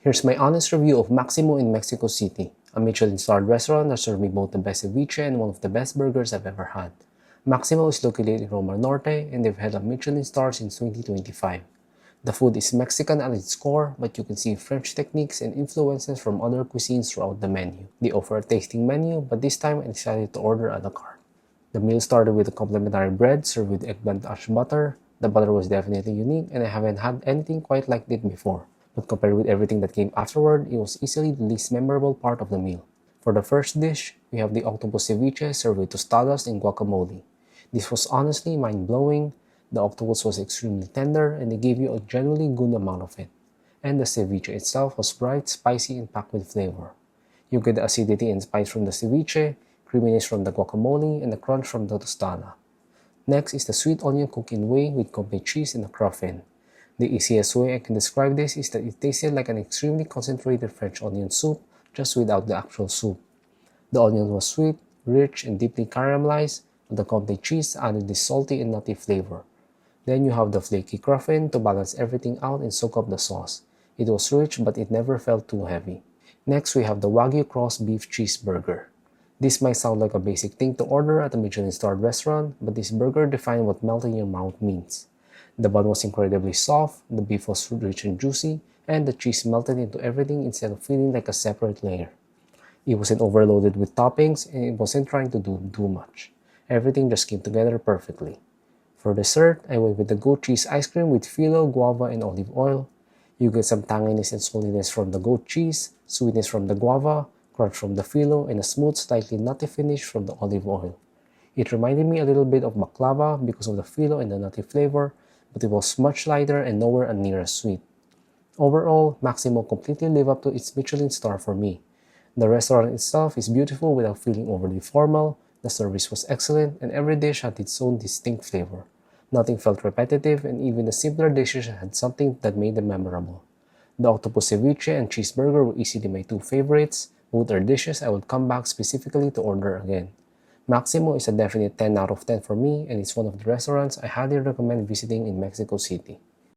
Here's my honest review of Maximo in Mexico City, a Michelin-starred restaurant that served me both the best ceviche and one of the best burgers I've ever had. Maximo is located in Roma Norte and they've had a Michelin star since 2025. The food is Mexican at its core, but you can see French techniques and influences from other cuisines throughout the menu. They offer a tasting menu, but this time I decided to order a la carte. The meal started with a complimentary bread served with eggplant ash butter. The butter was definitely unique and I haven't had anything quite like it before. But compared with everything that came afterward, it was easily the least memorable part of the meal. For the first dish, we have the Octopus Ceviche served with tostadas and guacamole. This was honestly mind-blowing. The octopus was extremely tender and they gave you a genuinely good amount of it. And the ceviche itself was bright, spicy, and packed with flavor. You get the acidity and spice from the ceviche, creaminess from the guacamole, and the crunch from the tostada. Next is the sweet onion cooked in whey with Comte cheese and a Croffin. The easiest way I can describe this is that it tasted like an extremely concentrated French onion soup, just without the actual soup. The onion was sweet, rich, and deeply caramelized, but the Comte cheese added this salty and nutty flavor. Then you have the flaky Croffin to balance everything out and soak up the sauce. It was rich, but it never felt too heavy. Next, we have the Wagyu cross beef cheeseburger. This might sound like a basic thing to order at a Michelin-starred restaurant, but this burger defined what melt in your mouth means. The bun was incredibly soft, the beef was rich and juicy, and the cheese melted into everything instead of feeling like a separate layer. It wasn't overloaded with toppings, and it wasn't trying to do too much. Everything just came together perfectly. For dessert, I went with the goat cheese ice cream with phyllo, guava, and olive oil. You get some tanginess and saltiness from the goat cheese, sweetness from the guava, crunch from the phyllo, and a smooth, slightly nutty finish from the olive oil. It reminded me a little bit of baklava because of the phyllo and the nutty flavor, but it was much lighter and nowhere near as sweet. Overall, Maximo completely lived up to its Michelin star for me. The restaurant itself is beautiful without feeling overly formal, the service was excellent, and every dish had its own distinct flavor. Nothing felt repetitive, and even the simpler dishes had something that made them memorable. The Octopus Ceviche and Cheeseburger were easily my two favorites. Both are dishes I would come back specifically to order again. Maximo is a definite 10 out of 10 for me, and it's one of the restaurants I highly recommend visiting in Mexico City.